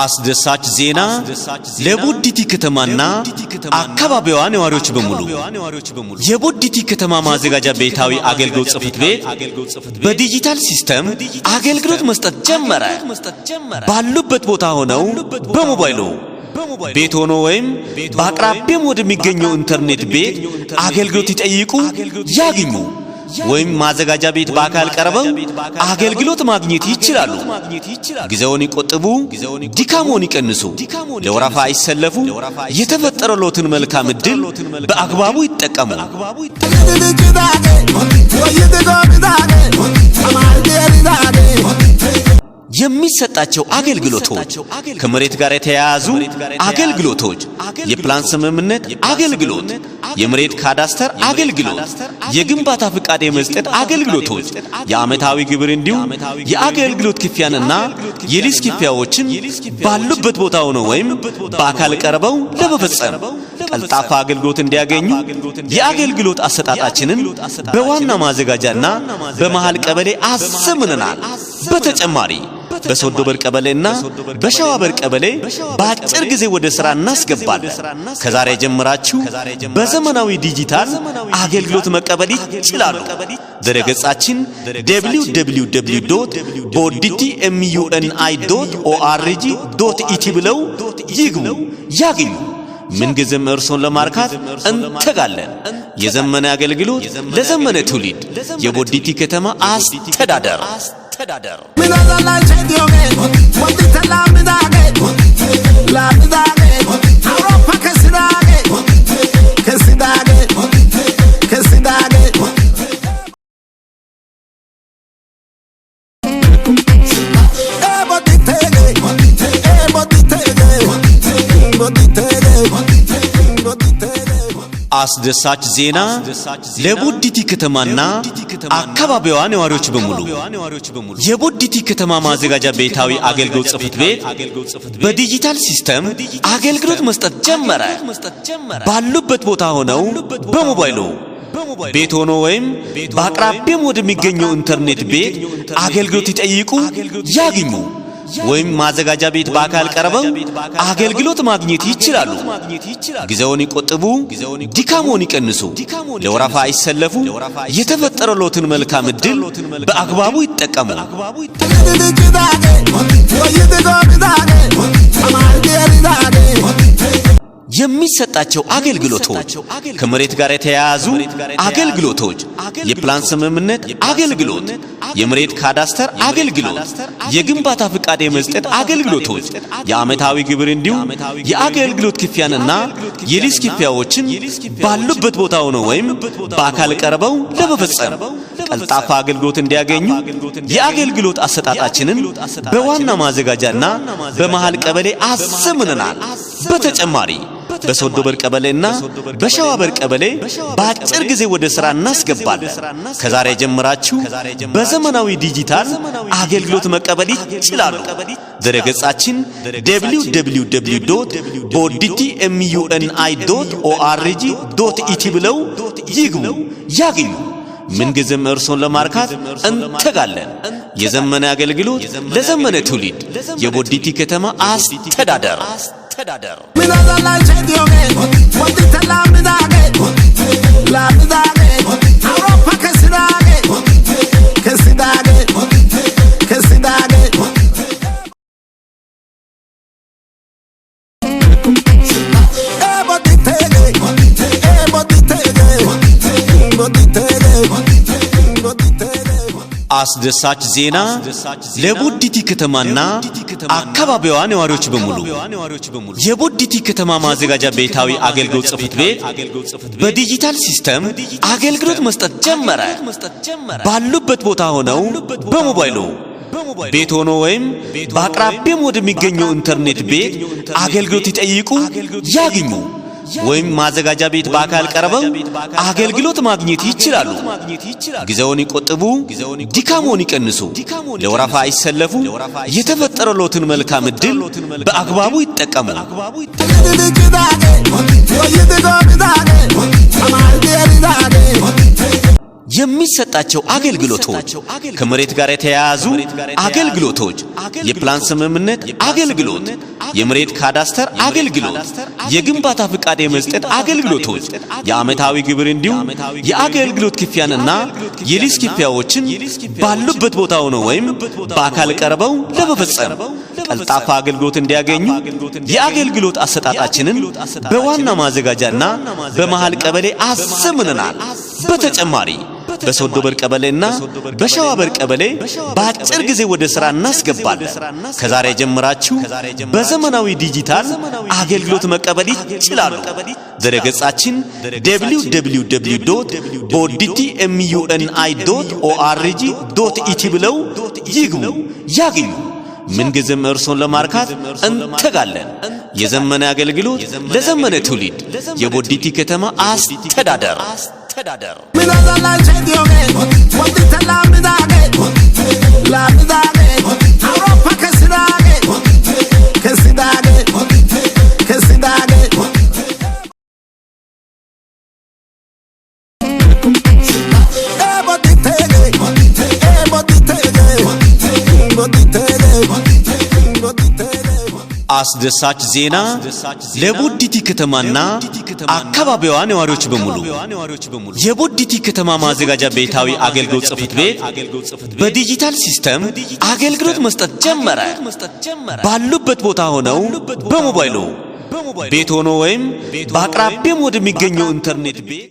አስደሳች ዜና ለቦዲቲ ከተማና አካባቢዋ ነዋሪዎች በሙሉ የቦዲቲ ከተማ ማዘጋጃ ቤታዊ አገልግሎት ጽፈት ቤት በዲጂታል ሲስተም አገልግሎት መስጠት ጀመረ። ባሉበት ቦታ ሆነው በሞባይሉ ቤት ሆኖ ወይም በአቅራቢያም ወደሚገኘው ኢንተርኔት ቤት አገልግሎት ይጠይቁ ያግኙ ወይም ማዘጋጃ ቤት በአካል ቀርበው አገልግሎት ማግኘት ይችላሉ። ጊዜውን ይቆጥቡ፣ ድካሞን ይቀንሱ፣ ለወራፋ አይሰለፉ፣ የተፈጠረሎትን መልካም እድል በአግባቡ ይጠቀሙ። የሚሰጣቸው አገልግሎቶች ከመሬት ጋር የተያያዙ አገልግሎቶች፣ የፕላን ስምምነት አገልግሎት፣ የመሬት ካዳስተር አገልግሎት፣ የግንባታ ፍቃድ የመስጠት አገልግሎቶች፣ የዓመታዊ ግብር እንዲሁም የአገልግሎት ክፍያንና የሊዝ ክፍያዎችን ባሉበት ቦታ ሆነው ወይም በአካል ቀርበው ለመፈጸም ቀልጣፋ አገልግሎት እንዲያገኙ የአገልግሎት አሰጣጣችንን በዋና ማዘጋጃና በመሃል ቀበሌ አዘምነናል። በተጨማሪ በሶዶ በር ቀበሌና በሸዋ በር ቀበሌ በአጭር ጊዜ ወደ ስራ እናስገባለን። ከዛሬ ጀምራችሁ በዘመናዊ ዲጂታል አገልግሎት መቀበል ይችላሉ። ድረገጻችን www.boditmuni.org.et ብለው ይግቡ ያግኙ። ምንጊዜም እርሶን ለማርካት እንተጋለን። የዘመነ አገልግሎት ለዘመነ ትውልድ። የቦዲቲ ከተማ አስተዳደር አስደሳች ዜና ለቦዲቲ ከተማና አካባቢዋ ነዋሪዎች በሙሉ የቦዲቲ ከተማ ማዘጋጃ ቤታዊ አገልግሎት ጽፈት ቤት በዲጂታል ሲስተም አገልግሎት መስጠት ጀመረ። ባሉበት ቦታ ሆነው በሞባይሉ ቤት ሆኖ ወይም በአቅራቢያም ወደሚገኘው ኢንተርኔት ቤት አገልግሎት ይጠይቁ ያግኙ ወይም ማዘጋጃ ቤት በአካል ቀርበው አገልግሎት ማግኘት ይችላሉ። ጊዜውን ይቆጥቡ፣ ድካሞን ይቀንሱ፣ ለወራፋ አይሰለፉ፣ የተፈጠረሎትን መልካም እድል በአግባቡ ይጠቀሙ። የሚሰጣቸው አገልግሎቶች ከመሬት ጋር የተያያዙ አገልግሎቶች፣ የፕላን ስምምነት አገልግሎት፣ የመሬት ካዳስተር አገልግሎት፣ የግንባታ ፍቃድ የመስጠት አገልግሎቶች፣ የዓመታዊ ግብር እንዲሁም የአገልግሎት ክፍያንና የሊዝ ክፍያዎችን ባሉበት ቦታ ሆነው ወይም በአካል ቀርበው ለመፈጸም ቀልጣፋ አገልግሎት እንዲያገኙ የአገልግሎት አሰጣጣችንን በዋና ማዘጋጃና በመሃል ቀበሌ አዘምነናል። በተጨማሪ በሶዶ በር ቀበሌና በሸዋ በር ቀበሌ በአጭር ጊዜ ወደ ስራ እናስገባለን። ከዛሬ ጀምራችሁ በዘመናዊ ዲጂታል አገልግሎት መቀበል ይችላሉ። ድረገጻችን www.boditmuni.org.et ብለው ይግቡ ያግኙ። ምንጊዜም እርሶን ለማርካት እንተጋለን። የዘመነ አገልግሎት ለዘመነ ትውልድ። የቦዲቲ ከተማ አስተዳደር አስደሳች ዜና ለቦዲቲ ከተማና አካባቢዋ ነዋሪዎች በሙሉ የቦዲቲ ከተማ ማዘጋጃ ቤታዊ አገልግሎት ጽፈት ቤት በዲጂታል ሲስተም አገልግሎት መስጠት ጀመረ። ባሉበት ቦታ ሆነው በሞባይሉ ቤት ሆኖ ወይም በአቅራቢያም ወደሚገኘው ኢንተርኔት ቤት አገልግሎት ይጠይቁ ያግኙ ወይም ማዘጋጃ ቤት በአካል ቀርበው አገልግሎት ማግኘት ይችላሉ። ጊዜውን ይቆጥቡ፣ ድካሞን ይቀንሱ፣ ለወራፋ አይሰለፉ፣ የተፈጠረሎትን መልካም እድል በአግባቡ ይጠቀሙ። የሚሰጣቸው የሚሰጣቸው አገልግሎቶች ከመሬት ጋር የተያያዙ አገልግሎቶች የፕላን ስምምነት አገልግሎት የመሬት ካዳስተር አገልግሎት የግንባታ ፍቃድ የመስጠት አገልግሎቶች የዓመታዊ ግብር እንዲሁም የአገልግሎት ክፍያንና የሊዝ ክፍያዎችን ባሉበት ቦታ ሆነው ወይም በአካል ቀርበው ለመፈጸም ቀልጣፋ አገልግሎት እንዲያገኙ የአገልግሎት አሰጣጣችንን በዋና ማዘጋጃና በመሃል ቀበሌ አዘምነናል። በተጨማሪ በሶዶ በር ቀበሌና በሸዋ በር ቀበሌ በአጭር ጊዜ ወደ ሥራ እናስገባለን። ከዛሬ ጀምራችሁ በዘመናዊ ዲጂታል አገልግሎት መቀበል ይችላሉ። ድረገጻችን www.bodditmuni.org.et ብለው ይግቡ ያግኙ። ምንጊዜም እርሶን ለማርካት እንተጋለን። የዘመነ አገልግሎት ለዘመነ ትውልድ የቦዲቲ ከተማ አስተዳደር አስደሳች ዜና ለቦዲቲ ከተማና አካባቢዋ ነዋሪዎች በሙሉ የቦዲቲ ከተማ ማዘጋጃ ቤታዊ አገልግሎት ጽሕፈት ቤት በዲጂታል ሲስተም አገልግሎት መስጠት ጀመረ። ባሉበት ቦታ ሆነው በሞባይሉ ቤት ሆኖ ወይም በአቅራቢያም ወደሚገኘው ኢንተርኔት ቤት